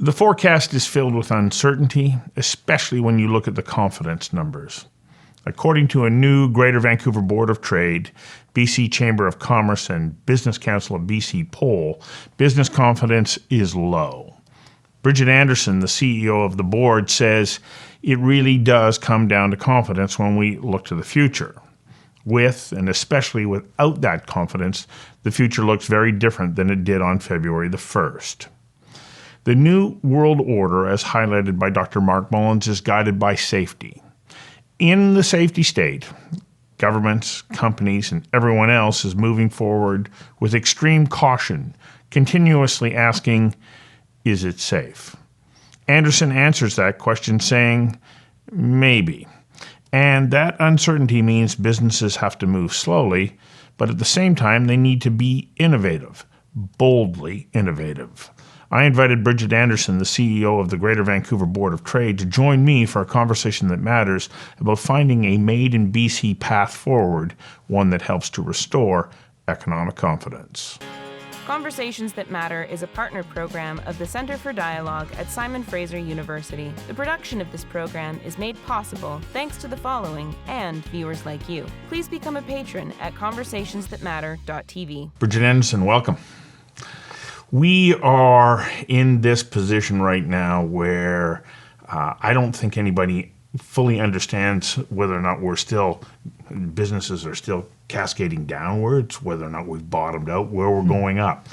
The forecast is filled with uncertainty, especially when you look at the confidence numbers. According to a new Greater Vancouver Board of Trade, BC Chamber of Commerce and Business Council of BC poll, business confidence is low. Bridgitte Anderson, the CEO of the board, says it really does come down to confidence when we look to the future. With, and especially without that confidence, the future looks very different than it did on February the 1st. The new world order, as highlighted by Dr. Mark Mullins, is guided by safety. In the safety state, governments, companies, and everyone else is moving forward with extreme caution, continuously asking, is it safe? Anderson answers that question saying, maybe. And that uncertainty means businesses have to move slowly, but at the same time, they need to be innovative, boldly innovative. I invited Bridgitte Anderson, the CEO of the Greater Vancouver Board of Trade, to join me for a conversation that matters about finding a made-in-BC path forward, one that helps to restore economic confidence. Conversations That Matter is a partner program of the Centre for Dialogue at Simon Fraser University. The production of this program is made possible thanks to the following and viewers like you. Please become a patron at conversationsthatmatter.tv. Bridgitte Anderson, welcome. We are in this position right now where I don't think anybody fully understands whether or not businesses are still cascading downwards, whether or not we've bottomed out, where we're going up.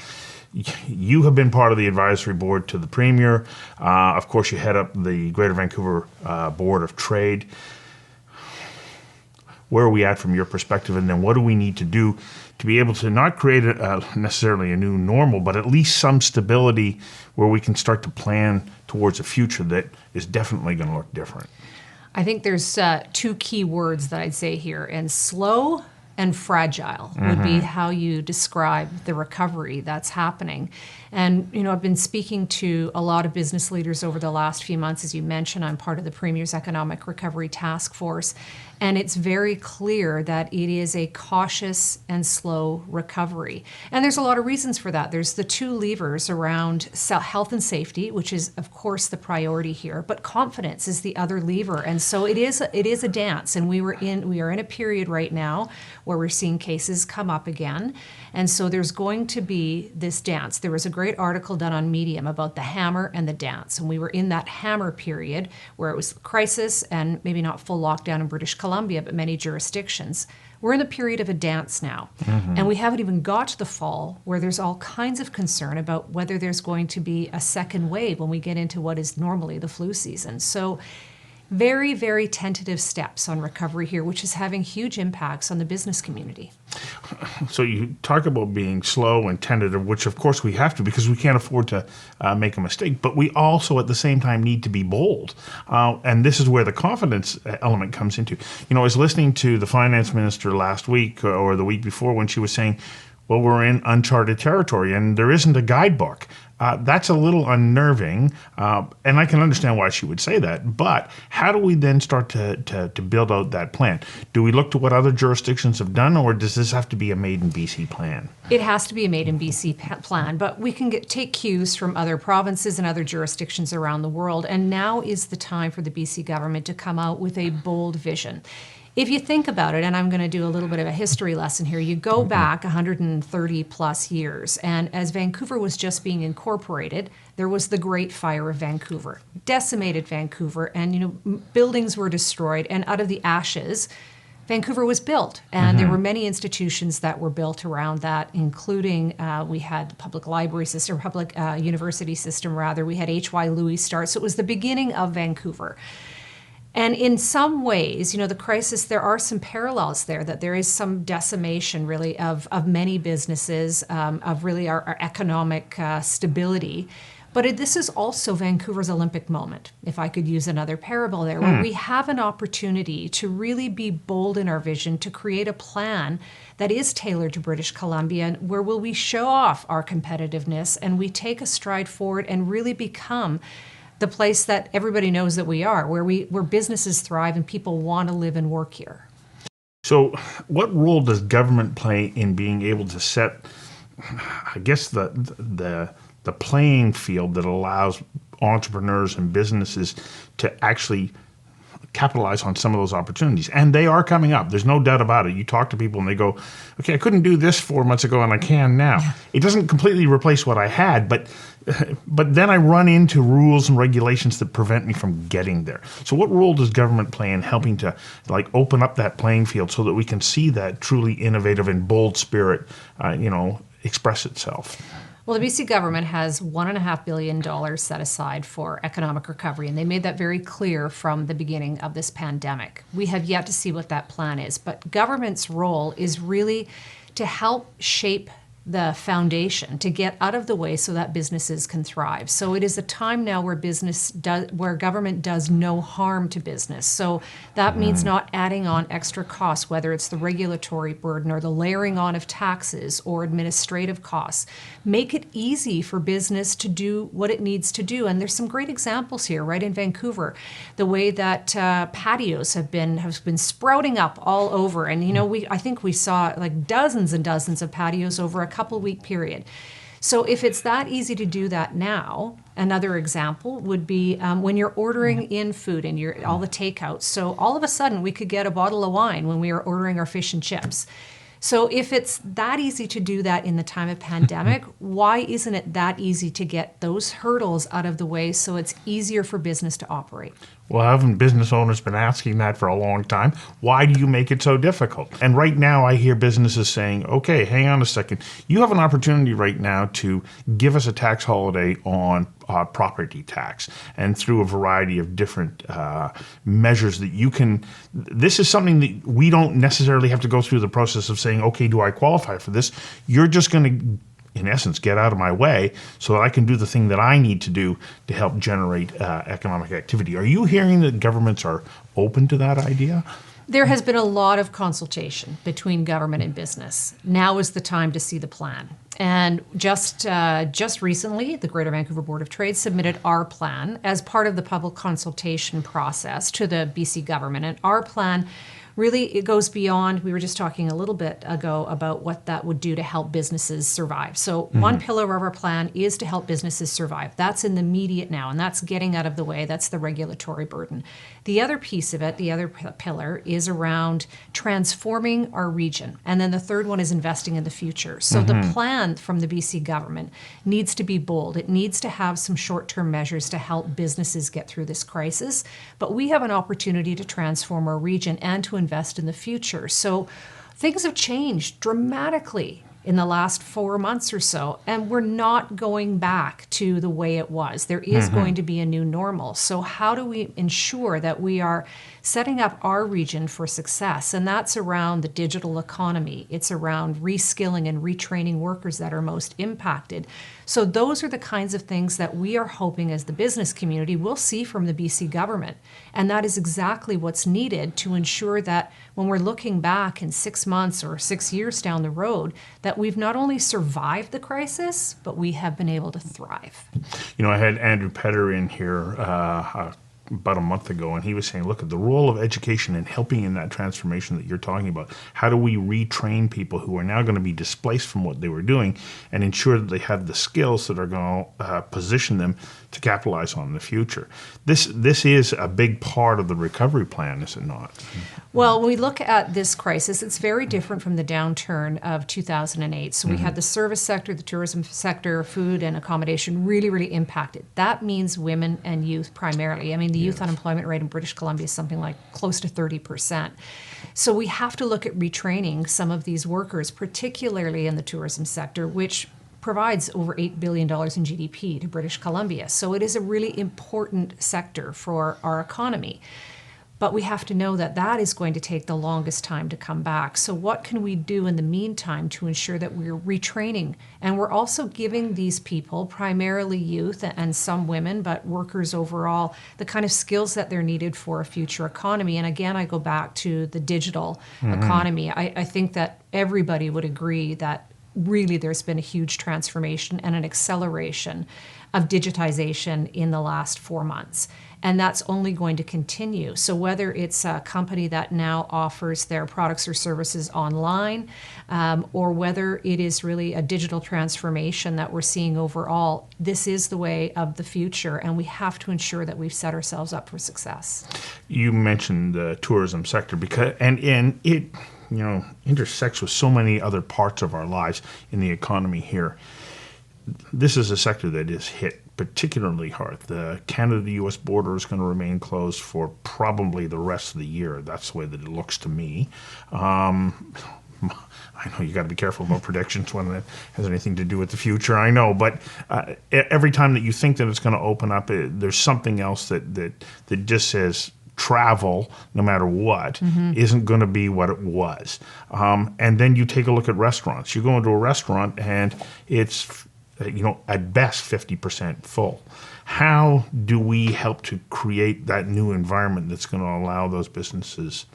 You have been part of the advisory board to the Premier. Of course, you head up the Greater Vancouver Board of Trade. Where are we at from your perspective, and then what do we need to do to be able to not create necessarily a new normal, but at least some stability where we can start to plan towards a future that is definitely going to look different? I think there's two key words that I'd say here, and slow and fragile would be how you describe the recovery that's happening. And, I've been speaking to a lot of business leaders over the last few months. As you mentioned, I'm part of the Premier's Economic Recovery Task Force. And it's very clear that it is a cautious and slow recovery. And there's a lot of reasons for that. There's the two levers around health and safety, which is, of course, the priority here. But confidence is the other lever. And so it is a dance. And we are in a period right now where we're seeing cases come up again. And so there's going to be this dance. There was a great article done on Medium about the hammer and the dance. And we were in that hammer period where it was crisis and maybe not full lockdown in British Columbia, but many jurisdictions. We're in the period of a dance now. And we haven't even got to the fall where there's all kinds of concern about whether there's going to be a second wave when we get into what is normally the flu season. So very, very tentative steps on recovery here, which is having huge impacts on the business community. So you talk about being slow and tentative, which of course we have to because we can't afford to make a mistake, but we also at the same time need to be bold. And this is where the confidence element comes into. I was listening to the finance minister last week or the week before when she was saying, well, we're in uncharted territory and there isn't a guidebook. That's a little unnerving, and I can understand why she would say that, but how do we then start to build out that plan? Do we look to what other jurisdictions have done, or does this have to be a made-in-BC plan? It has to be a made-in-BC plan, but we can take cues from other provinces and other jurisdictions around the world, and now is the time for the BC government to come out with a bold vision. If you think about it, and I'm going to do a little bit of a history lesson here, you go back 130 plus years, and as Vancouver was just being incorporated, there was the Great Fire of Vancouver, decimated Vancouver, and buildings were destroyed, and out of the ashes, Vancouver was built, and there were many institutions that were built around that, including we had the public library system, public university system rather. We had H.Y. Louis start, so it was the beginning of Vancouver. And in some ways, the crisis, there are some parallels there, that there is some decimation really of many businesses, of really our economic stability. But this is also Vancouver's Olympic moment, if I could use another parable there, where we have an opportunity to really be bold in our vision, to create a plan that is tailored to British Columbia, where will we show off our competitiveness and we take a stride forward and really become the place that everybody knows that we are, where businesses thrive and people want to live and work here. So what role does government play in being able to set, I guess, the playing field that allows entrepreneurs and businesses to actually capitalize on some of those opportunities. And they are coming up. There's no doubt about it. You talk to people and they go, okay, I couldn't do this 4 months ago and I can now. Yeah. It doesn't completely replace what I had, but then I run into rules and regulations that prevent me from getting there. So what role does government play in helping to open up that playing field so that we can see that truly innovative and bold spirit, express itself? Well, the BC government has $1.5 billion set aside for economic recovery, and they made that very clear from the beginning of this pandemic. We have yet to see what that plan is, but government's role is really to help shape the foundation to get out of the way so that businesses can thrive. So it is a time now where where government does no harm to business. So that means not adding on extra costs, whether it's the regulatory burden or the layering on of taxes or administrative costs. Make it easy for business to do what it needs to do. And there's some great examples here, right in Vancouver, the way that patios have been sprouting up all over. And I think we saw dozens and dozens of patios over a couple-week period. So if it's that easy to do that now, another example would be when you're ordering in food and all the takeouts. So all of a sudden we could get a bottle of wine when we are ordering our fish and chips. So if it's that easy to do that in the time of pandemic, why isn't it that easy to get those hurdles out of the way so it's easier for business to operate? Well, haven't business owners been asking that for a long time? Why do you make it so difficult? And right now I hear businesses saying, okay, hang on a second. You have an opportunity right now to give us a tax holiday on property tax, and through a variety of different measures that you can. This is something that we don't necessarily have to go through the process of saying, okay, do I qualify for this? You're just going to, in essence, get out of my way so that I can do the thing that I need to do to help generate economic activity. Are you hearing that governments are open to that idea? There has been a lot of consultation between government and business. Now is the time to see the plan. And just recently, the Greater Vancouver Board of Trade submitted our plan as part of the public consultation process to the BC government. And our plan really, it goes beyond, we were just talking a little bit ago about what that would do to help businesses survive. So one pillar of our plan is to help businesses survive. That's in the immediate now, and that's getting out of the way. That's the regulatory burden. The other piece of it, the other pillar, is around transforming our region. And then the third one is investing in the future. So the plan from the BC government needs to be bold. It needs to have some short-term measures to help businesses get through this crisis. But we have an opportunity to transform our region and to invest in the future. So things have changed dramatically in the last 4 months or so, and we're not going back to the way it was. There is going to be a new normal. So how do we ensure that we are setting up our region for success? And that's around the digital economy. It's around reskilling and retraining workers that are most impacted. So those are the kinds of things that we are hoping as the business community will see from the BC government. And that is exactly what's needed to ensure that when we're looking back in 6 months or 6 years down the road, that we've not only survived the crisis, but we have been able to thrive. I had Andrew Petter in here about a month ago, and he was saying, look, at the role of education and helping in that transformation that you're talking about. How do we retrain people who are now going to be displaced from what they were doing and ensure that they have the skills that are going to position them to capitalize on in the future? This is a big part of the recovery plan, is it not? Well, when we look at this crisis, it's very different from the downturn of 2008. So we had the service sector, the tourism sector, food and accommodation really, really impacted. That means women and youth primarily. I mean, the youth unemployment rate in British Columbia is something like close to 30%. So we have to look at retraining some of these workers, particularly in the tourism sector, which provides over $8 billion in GDP to British Columbia. So it is a really important sector for our economy. But we have to know that that is going to take the longest time to come back. So what can we do in the meantime to ensure that we're retraining? And we're also giving these people, primarily youth and some women, but workers overall, the kind of skills that they're needed for a future economy. And again, I go back to the digital economy. I think that everybody would agree that really there's been a huge transformation and an acceleration of digitization in the last 4 months. And that's only going to continue. So whether it's a company that now offers their products or services online, or whether it is really a digital transformation that we're seeing overall, this is the way of the future, and we have to ensure that we've set ourselves up for success. You mentioned the tourism sector because and it intersects with so many other parts of our lives in the economy here. This is a sector that is hit particularly hard. The Canada-U.S. border is going to remain closed for probably the rest of the year. That's the way that it looks to me. I know you got to be careful about predictions when it has anything to do with the future. I know, but every time that you think that it's going to open up, there's something else that just says travel, no matter what, isn't going to be what it was. And then you take a look at restaurants. You go into a restaurant and it's at best 50% full. How do we help to create that new environment that's going to allow those businesses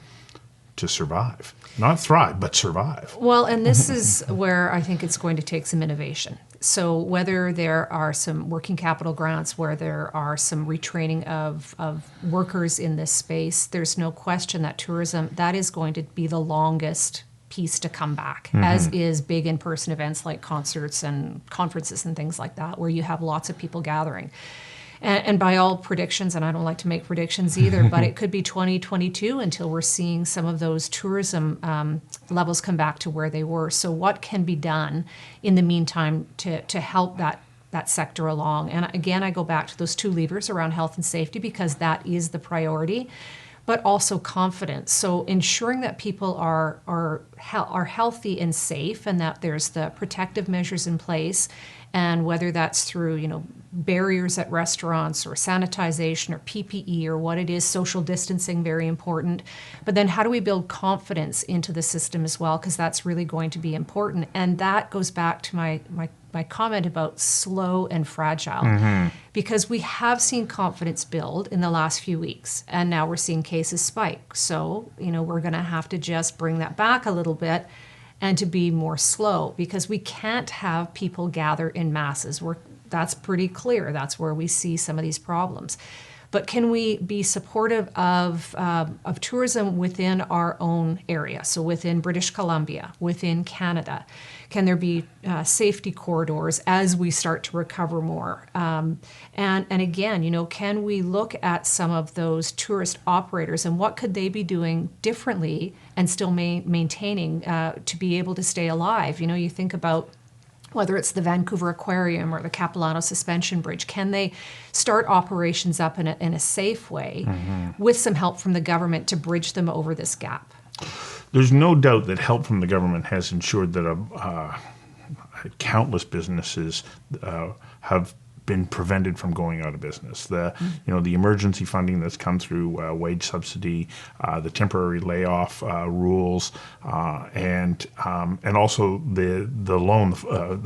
to survive? Not thrive, but survive. Well, and this is where I think it's going to take some innovation. So whether there are some working capital grants, where there are some retraining of workers in this space, there's no question that tourism, that is going to be the longest piece to come back, as is big in-person events like concerts and conferences and things like that, where you have lots of people gathering. And by all predictions, and I don't like to make predictions either, but it could be 2022 until we're seeing some of those tourism levels come back to where they were. So what can be done in the meantime to help that sector along? And again, I go back to those two levers around health and safety, because that is the priority, but also confidence. So ensuring that people are healthy and safe, and that there's the protective measures in place, and whether that's through barriers at restaurants or sanitization or PPE or what it is, social distancing, very important. But then how do we build confidence into the system as well? Because that's really going to be important. And that goes back to my comment about slow and fragile, because we have seen confidence build in the last few weeks, and now we're seeing cases spike. So, we're going to have to just bring that back a little bit and to be more slow, because we can't have people gather in masses. That's pretty clear. That's where we see some of these problems. But can we be supportive of tourism within our own area? So within British Columbia, within Canada, can there be safety corridors as we start to recover more? And again, can we look at some of those tourist operators and what could they be doing differently and still maintaining to be able to stay alive? You think about whether it's the Vancouver Aquarium or the Capilano Suspension Bridge, can they start operations up in a safe way with some help from the government to bridge them over this gap? There's no doubt that help from the government has ensured that countless businesses have been prevented from going out of business. The emergency funding that's come through wage subsidy, the temporary layoff rules, and also the loan,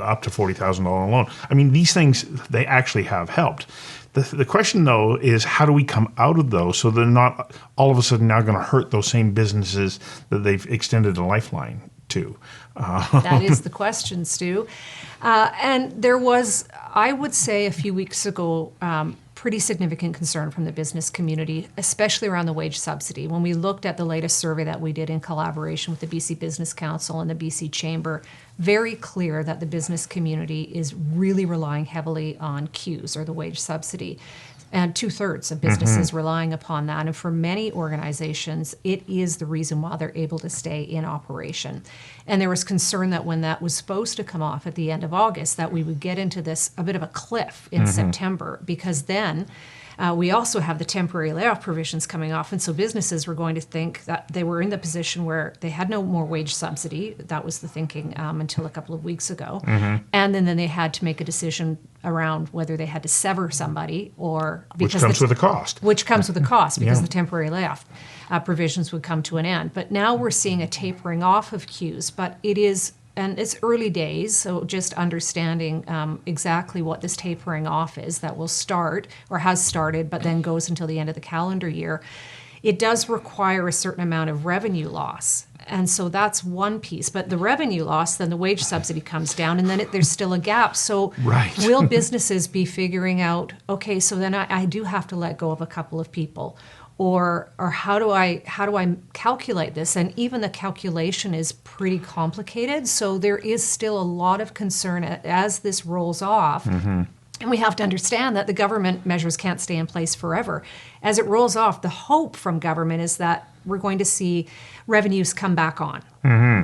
up to $40,000 loan. I mean, these things, they actually have helped. The question, though, is how do we come out of those so they're not all of a sudden now going to hurt those same businesses that they've extended a lifeline to? That is the question, Stu. And there was, I would say, a few weeks ago, pretty significant concern from the business community, especially around the wage subsidy. When we looked at the latest survey that we did in collaboration with the BC Business Council and the BC Chamber, very clear that the business community is really relying heavily on CEWS, or the wage subsidy. And 2/3 of businesses relying upon that. And for many organizations, it is the reason why they're able to stay in operation. And there was concern that when that was supposed to come off at the end of August, that we would get into a bit of a cliff in September, because then we also have the temporary layoff provisions coming off. And so businesses were going to think that they were in the position where they had no more wage subsidy. That was the thinking until a couple of weeks ago. And then they had to make a decision around whether they had to sever somebody, or because which comes with a cost. Which comes with a cost, because the temporary layoff provisions would come to an end. But now we're seeing a tapering off of CEWS, but it's early days, so just understanding exactly what this tapering off is that will start, or has started, but then goes until the end of the calendar year. It does require a certain amount of revenue loss. And so that's one piece. But the revenue loss, then the wage subsidy comes down, and then there's still a gap. So Right. will businesses be figuring out, okay, so then I do have to let go of a couple of people? Or how do I calculate this? And even the calculation is pretty complicated. So there is still a lot of concern as this rolls off. And we have to understand that the government measures can't stay in place forever. As it rolls off, the hope from government is that we're going to see revenues come back on.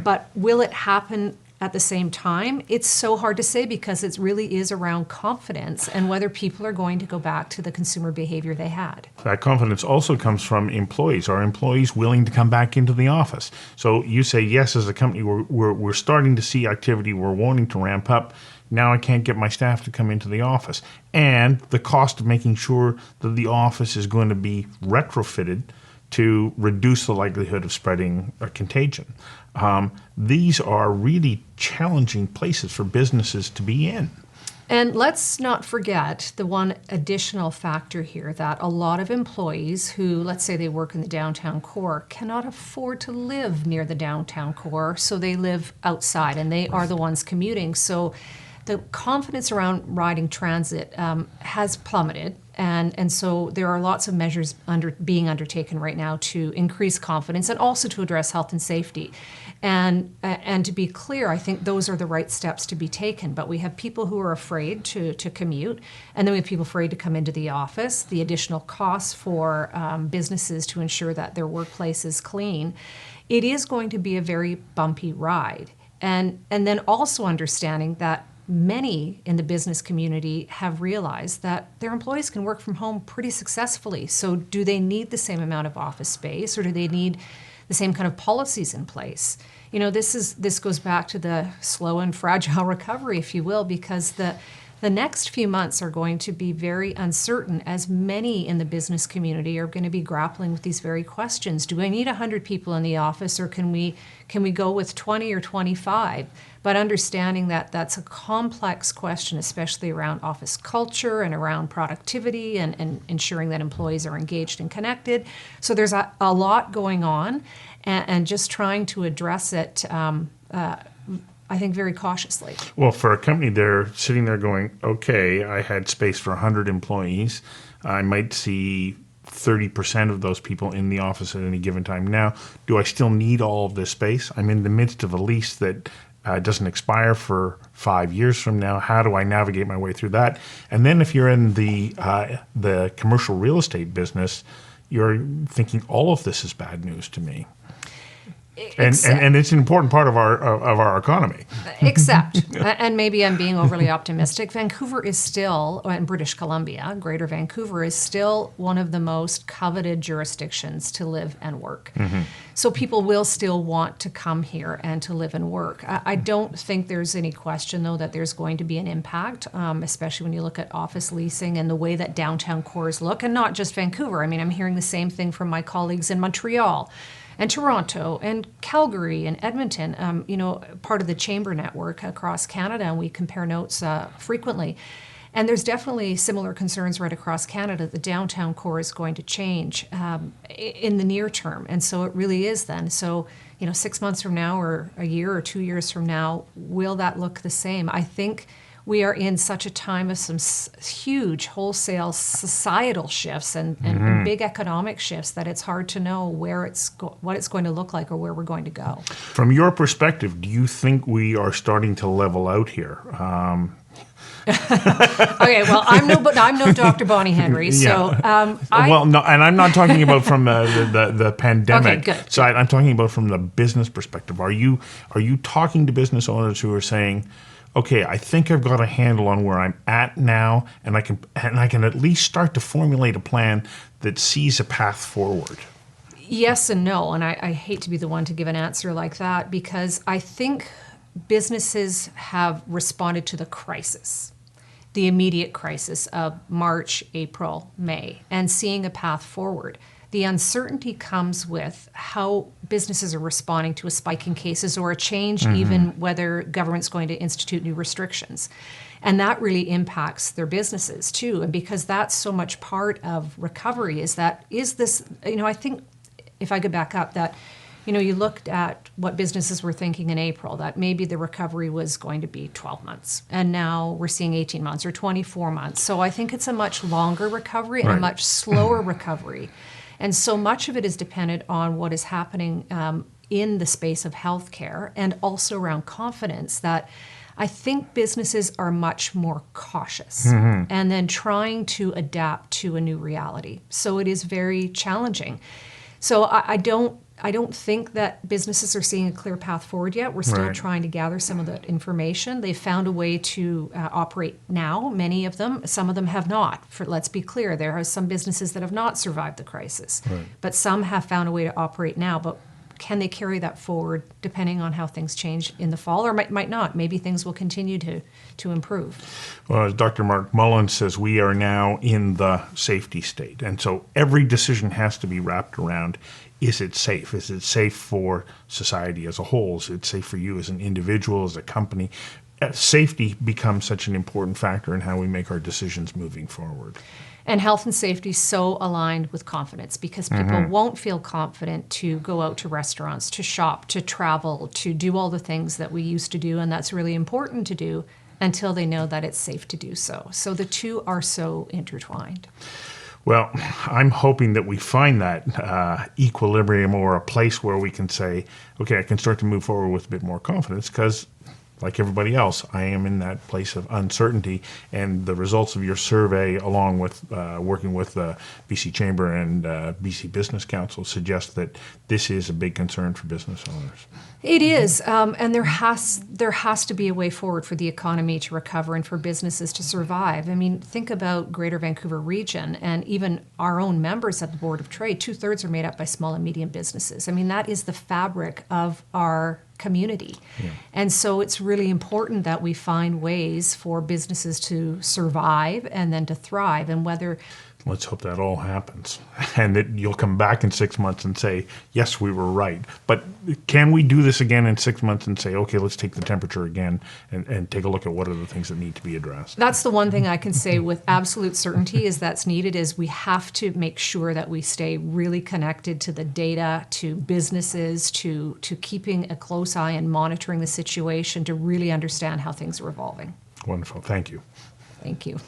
But will it happen at the same time? It's so hard to say because it really is around confidence and whether people are going to go back to the consumer behavior they had. That confidence also comes from employees. Are employees willing to come back into the office? So you say, yes, as a company, we're starting to see activity, we're wanting to ramp up. Now I can't get my staff to come into the office. And the cost of making sure that the office is going to be retrofitted to reduce the likelihood of spreading a contagion. These are really challenging places for businesses to be in. And let's not forget the one additional factor here that a lot of employees who, let's say they work in the downtown core, cannot afford to live near the downtown core, so they live outside and they are the ones commuting. So the confidence around riding transit has plummeted. And so there are lots of measures being undertaken right now to increase confidence and also to address health and safety. And to be clear, I think those are the right steps to be taken. But we have people who are afraid to commute, and then we have people afraid to come into the office, the additional costs for businesses to ensure that their workplace is clean. It is going to be a very bumpy ride. And then also understanding that many in the business community have realized that their employees can work from home pretty successfully. So do they need the same amount of office space, or do they need the same kind of policies in place? You know, this goes back to the slow and fragile recovery, if you will, because the next few months are going to be very uncertain, as many in the business community are going to be grappling with these very questions. Do I need 100 people in the office, or can we go with 20 or 25? But understanding that that's a complex question, especially around office culture and around productivity and ensuring that employees are engaged and connected. So there's a lot going on, and just trying to address it, I think, very cautiously. Well, for a company, they're sitting there going, okay, I had space for 100 employees. I might see 30% of those people in the office at any given time. Now, do I still need all of this space? I'm in the midst of a lease that doesn't expire for 5 years from now. How do I navigate my way through that? And then if you're in the commercial real estate business, you're thinking all of this is bad news to me. And it's an important part of our economy. Except, and maybe I'm being overly optimistic, Vancouver is still, and British Columbia, Greater Vancouver, is still one of the most coveted jurisdictions to live and work. So people will still want to come here and to live and work. I don't think there's any question, though, that there's going to be an impact, especially when you look at office leasing and the way that downtown cores look, and not just Vancouver. I mean, I'm hearing the same thing from my colleagues in Montreal and Toronto and Calgary and Edmonton, part of the chamber network across Canada, and we compare notes frequently. And there's definitely similar concerns right across Canada. The downtown core is going to change in the near term, and so it really is then. So, 6 months from now, or a year or 2 years from now, will that look the same? I think we are in such a time of some huge wholesale societal shifts and big economic shifts that it's hard to know what it's going to look like or where we're going to go. From your perspective, do you think we are starting to level out here? Okay, well, I'm no Dr. Bonnie Henry, so no, and I'm not talking about from the pandemic side. I'm talking about from the business perspective. Are you talking to business owners who are saying, okay, I think I've got a handle on where I'm at now, and I can at least start to formulate a plan that sees a path forward? Yes and no, and I hate to be the one to give an answer like that, because I think businesses have responded to the crisis, the immediate crisis of March, April, May, and seeing a path forward. The uncertainty comes with how businesses are responding to a spike in cases or a change, even whether government's going to institute new restrictions. And that really impacts their businesses too. And because that's so much part of recovery, is this, I think if I could back up, that You looked at what businesses were thinking in April, that maybe the recovery was going to be 12 months. And now we're seeing 18 months or 24 months. So I think it's a much longer recovery and a much slower recovery. And so much of it is dependent on what is happening in the space of healthcare and also around confidence, that I think businesses are much more cautious and then trying to adapt to a new reality. So it is very challenging. So I don't think that businesses are seeing a clear path forward yet. We're still trying to gather some of that information. They've found a way to operate now, many of them. Some of them have not. Let's be clear, there are some businesses that have not survived the crisis. But some have found a way to operate now. But can they carry that forward depending on how things change in the fall, or might not? Maybe things will continue to improve. Well, as Dr. Mark Mullins says, we are now in the safety state. And so every decision has to be wrapped around, is it safe? Is it safe for society as a whole? Is it safe for you as an individual, as a company? Safety becomes such an important factor in how we make our decisions moving forward. And health and safety is so aligned with confidence, because people won't feel confident to go out to restaurants, to shop, to travel, to do all the things that we used to do, and that's really important to do, until they know that it's safe to do so. So the two are so intertwined. Well, I'm hoping that we find that equilibrium, or a place where we can say, okay, I can start to move forward with a bit more confidence, because like everybody else, I am in that place of uncertainty, and the results of your survey, along with working with the BC Chamber and BC Business Council, suggest that this is a big concern for business owners. It is, and there has to be a way forward for the economy to recover and for businesses to survive. I mean, think about Greater Vancouver Region, and even our own members at the Board of Trade. 2/3 are made up by small and medium businesses. I mean, that is the fabric of our community. And so it's really important that we find ways for businesses to survive and then to thrive. And whether Let's hope that all happens, and that you'll come back in 6 months and say, yes, we were right. But can we do this again in 6 months and say, okay, let's take the temperature again and take a look at what are the things that need to be addressed? That's the one thing I can say with absolute certainty is that's needed, is we have to make sure that we stay really connected to the data, to businesses, to keeping a close eye and monitoring the situation to really understand how things are evolving. Wonderful. Thank you. Thank you.